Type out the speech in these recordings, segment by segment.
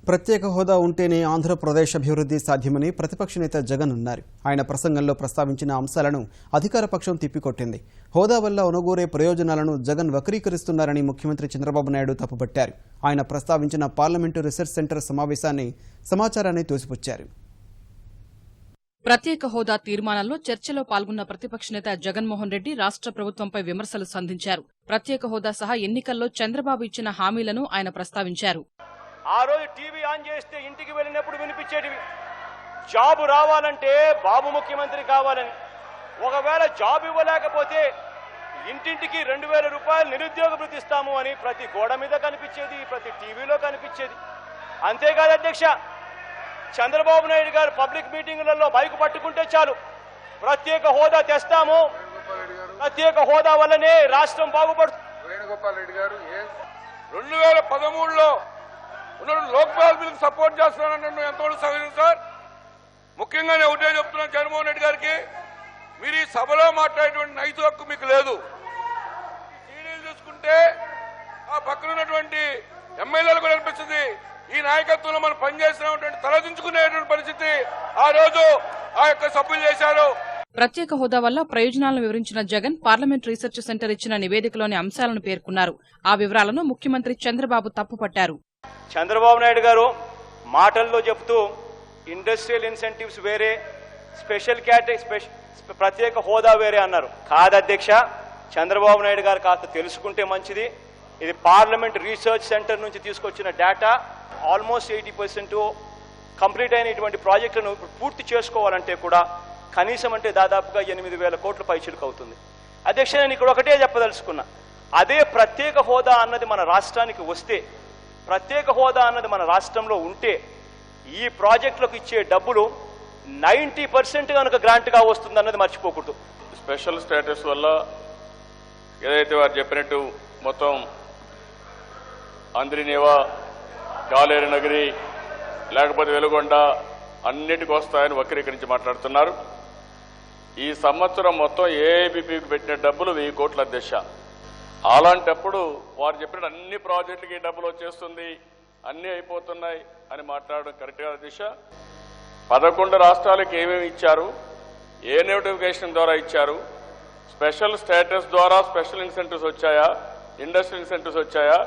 ప్రత్యేక హోదా ఉంటేనే ఆంధ్రప్రదేశ్ అభివృద్ధి సాధ్యమని ప్రతిపక్ష నేత జగన్ అన్నారు. ఆయన ప్రసంగంలో ప్రస్తావించిన అంశాలను అధికార పక్షం తిప్పికొట్టింది. హోదా వల్ల ఒనగూరే ప్రయోజనాలను జగన్ వక్రీకరిస్తున్నారని ముఖ్యమంత్రి చంద్రబాబు నాయుడు తప్పుపట్టారు. ఆయన ప్రస్తావించిన పార్లమెంటు రీసెర్చ్ సెంటర్ సమాచారాన్ని తోసిపుచ్చారు. ప్రత్యేక హోదా తీర్మానంలో చర్చలో పాల్గొన్న ప్రతిపక్ష నేత జగన్మోహన్ రెడ్డి రాష్ట్ర ప్రభుత్వంపై విమర్శలు సంధించారు. ప్రత్యేక హోదా సహా ఎన్నికల్లో చంద్రబాబు ఇచ్చిన హామీలను ఆయన ప్రస్తావించారు. ఆ రోజు టీవీ ఆన్ చేస్తే ఇంటికి వెళ్ళినప్పుడు వినిపించేటివి, జాబు రావాలంటే బాబు ముఖ్యమంత్రి కావాలని, ఒకవేళ జాబ్ ఇవ్వలేకపోతే ఇంటింటికి 2000 రూపాయలు నిరుద్యోగ భృతి ఇస్తాము అని ప్రతి గోడ మీద కనిపించేది, ప్రతి టీవీలో కనిపించేది. అంతేకాదు అధ్యక్ష, చంద్రబాబు నాయుడు గారు పబ్లిక్ మీటింగులలో బైక్ పట్టుకుంటే చాలు, ప్రత్యేక హోదా తెస్తాము, ప్రత్యేక హోదా వల్లనే రాష్ట్రం బాగుపడుతుంది. వేణుగోపాల్ రెడ్డి గారు 2013లో లోక్పాల్ బిల్లు సపోర్ట్ చేస్తున్నానని ఎంతవరకు సహజం సార్? ముఖ్యంగా నేను ఒకటే చెప్తున్నాను జగన్మోహన్ రెడ్డి గారికి, మీరు ఈ సభలో మాట్లాడేటువంటి నైతిక హక్కు మీకు లేదు. సీడీలు చూసుకుంటే ఆ పక్కన ఉన్నటువంటి ఎమ్మెల్యేలు కూడా అనిపిస్తుంది ఈ నాయకత్వంలో మనం పనిచేసినటువంటి తలదించుకునేటువంటి పరిస్థితి ఆ రోజు ఆ యొక్క సభ్యులు చేశారు. ప్రత్యేక హోదా వల్ల ప్రయోజనాలను వివరించిన జగన్ పార్లమెంట్ రీసెర్చ్ సెంటర్ ఇచ్చిన నివేదికలోని అంశాలను పేర్కొన్నారు. ఆ వివరాలను ముఖ్యమంత్రి చంద్రబాబు తప్పుపట్టారు. చంద్రబాబు నాయుడు గారు మాటల్లో చెప్తూ ఇండస్ట్రియల్ ఇన్సెంటివ్స్ వేరే, స్పెషల్ ప్రత్యేక హోదా వేరే అన్నారు. కాదు అధ్యక్ష, చంద్రబాబు నాయుడు గారు కాస్త తెలుసుకుంటే మంచిది. ఇది పార్లమెంట్ రీసెర్చ్ సెంటర్ నుంచి తీసుకొచ్చిన డేటా. ఆల్మోస్ట్ 80% కంప్లీట్ అయిన ఇటువంటి ప్రాజెక్టులను పూర్తి చేసుకోవాలంటే కూడా కనీసం అంటే దాదాపుగా 8000 కోట్ల పైచిలుకు అవుతుంది. అధ్యక్ష, నేను ఇక్కడ ఒకటే చెప్పదలుచుకున్నా, అదే ప్రత్యేక హోదా అన్నది మన రాష్ట్రానికి వస్తే, ప్రత్యేక హోదా అన్నది మన రాష్ట్రంలో ఉంటే ఈ ప్రాజెక్టులకు ఇచ్చే డబ్బులు 90% కనుక గ్రాంట్గా వస్తుందన్నది మర్చిపోకూడదు. స్పెషల్ స్టేటస్ వల్ల ఏదైతే వారు చెప్పినట్టు మొత్తం ఆంధ్రనేవా, గాలేరు నగరి, లేకపోతే వెలుగొండ అన్నిటికీ వస్తాయని వక్రీకరించి మాట్లాడుతున్నారు. ఈ సంవత్సరం మొత్తం ఏఐబీపీకి పెట్టిన డబ్బులు 1000 కోట్ల అధ్యక్ష. అలాంటప్పుడు వారు చెప్పిన అన్ని ప్రాజెక్టులకి డబ్బులు వచ్చేస్తుంది, అన్నీ అయిపోతున్నాయి అని మాట్లాడడం కరెక్ట్ కాదు అధ్యక్ష. 11 రాష్ట్రాలకు ఏమేమి ఇచ్చారు, ఏ నోటిఫికేషన్ ద్వారా ఇచ్చారు, స్పెషల్ స్టేటస్ ద్వారా స్పెషల్ ఇన్సెంటివ్స్ వచ్చాయా, ఇండస్ట్రియల్ ఇన్సెంటివ్స్ వచ్చాయా,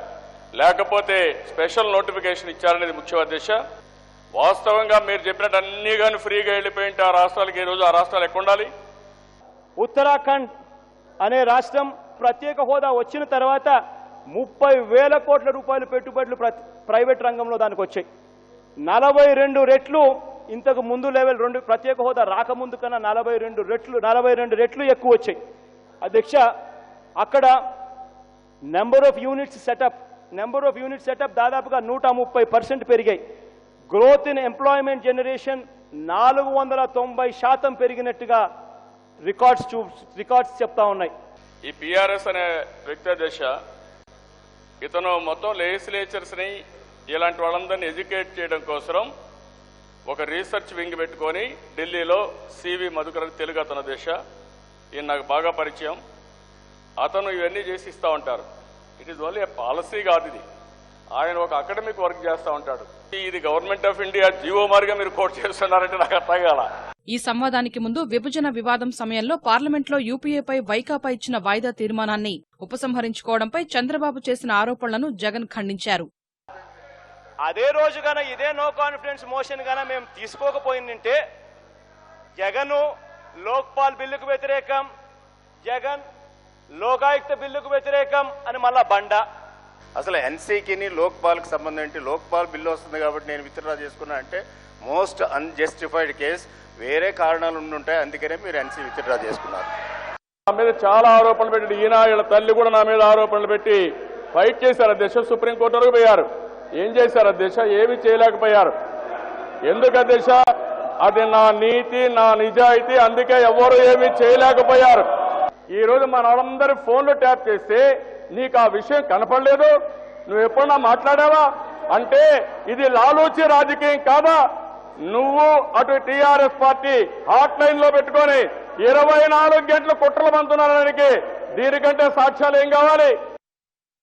లేకపోతే స్పెషల్ నోటిఫికేషన్ ఇచ్చారనేది ముఖ్య అధ్యక్ష. వాస్తవంగా మీరు చెప్పినట్టు అన్ని కానీ ఫ్రీగా వెళ్ళిపోయింటే ఆ రాష్ట్రాలకి ఈ రోజు ఆ రాష్ట్రాలు ఎక్కడ ఉండాలి? ఉత్తరాఖండ్ అనే రాష్ట్రం ప్రత్యేక హోదా వచ్చిన తర్వాత 30,000 కోట్ల రూపాయలు పెట్టుబడులు ప్రైవేట్ రంగంలో దానికి వచ్చాయి. 42 రెట్లు ఇంతకు ముందు లెవెల్ ప్రత్యేక హోదా రాకముందు కన్నా 42 రెట్లు ఎక్కువ వచ్చాయి అధ్యక్ష. అక్కడ నెంబర్ ఆఫ్ యూనిట్స్ సెటప్ దాదాపుగా 130% పెరిగాయి. గ్రోత్ ఇన్ ఎంప్లాయ్మెంట్ జనరేషన్ 490% పెరిగినట్టుగా రికార్డ్స్ చెప్తా ఉన్నాయి. ఈ పిఆర్ఎస్ అనే వ్యక్తి దశ ఇతను మొత్తం లెజిస్లేచర్స్ ని ఇలాంటి వాళ్ళందరినీ ఎడ్యుకేట్ చేయడం కోసం ఒక రీసెర్చ్ వింగ్ పెట్టుకొని ఢిల్లీలో సివి మధుకర్ తెలుగు అతని దశ, ఈయన నాకు బాగా పరిచయం. అతను ఇవన్నీ చేసి ఇస్తూ ఉంటారు. ఇట్ ఈజ్ ఓన్లీ పాలసీ కాదు ఇది, ఆయన ఒక అకాడమిక్ వర్క్ చేస్తూ ఉంటాడు. ఇది గవర్నమెంట్ ఆఫ్ ఇండియా జీవో మారిగా మీరు కోట్ చేస్తున్నారంటే నాకు అర్థం కాల. ఈ సంవాదానికి ముందు విభజన వివాదం సమయంలో పార్లమెంట్లో యూపీఏపై వైకాపా ఇచ్చిన వాయిదా తీర్మానాన్ని ఉపసంహరించుకోవడంపై చంద్రబాబు చేసిన ఆరోపణలను జగన్ ఖండించారు. అదే రోజు గాన ఇదే నో కాన్ఫిడెన్స్ మోషన్ గాన మేము తీసుకోకపోయిందంటే జగన్ లోక్పాల్ బిల్లుకు వ్యతిరేకం, జగన్ లోకాయుక్త బిల్లుకు వ్యతిరేకం అని మళ్ళా బండ. అసలు ఎన్సీకి లోక్పాల్కి సంబంధం ఏంటి? లోక్పాల్ బిల్లు వస్తుంది కాబట్టి నేను విత్డ్రా చేసుకున్నా అంటే మోస్ట్ అన్జస్టిఫైడ్ కేస్, వేరే కారణాలు ఉండుంటాయి, అందుకనే మీరు ఎన్సీ విత్డ్రా చేసుకున్నారు. నా మీద చాలా ఆరోపణలు పెట్టి ఈయన వీళ్ళ తల్లి కూడా నా మీద ఆరోపణలు పెట్టి ఫైట్ చేశారు అధ్యక్ష. సుప్రీంకోర్టు వరకు పోయారు. ఏం చేశారు అధ్యక్ష? ఏమీ చేయలేకపోయారు. ఎందుకు అధ్యక్ష? అది నా నీతి, నా నిజాయితీ, అందుకే ఎవరు ఏమీ చేయలేకపోయారు. ఈ రోజు మన వాళ్ళందరి ఫోన్లు ట్యాప్ చేస్తే నీకు ఆ విషయం కనపడలేదు, నువ్వు ఎప్పుడన్నా మాట్లాడావా అంటే ఇది లాలూచి రాజకీయం కాదా? నువ్వు అటు టీఆర్ఎస్ పార్టీ హాట్ లైన్ లో పెట్టుకొని 24 గంటలు కుట్రలు పంతున్నారానికి దీనికంటే సాక్ష్యాలు ఏం కావాలి?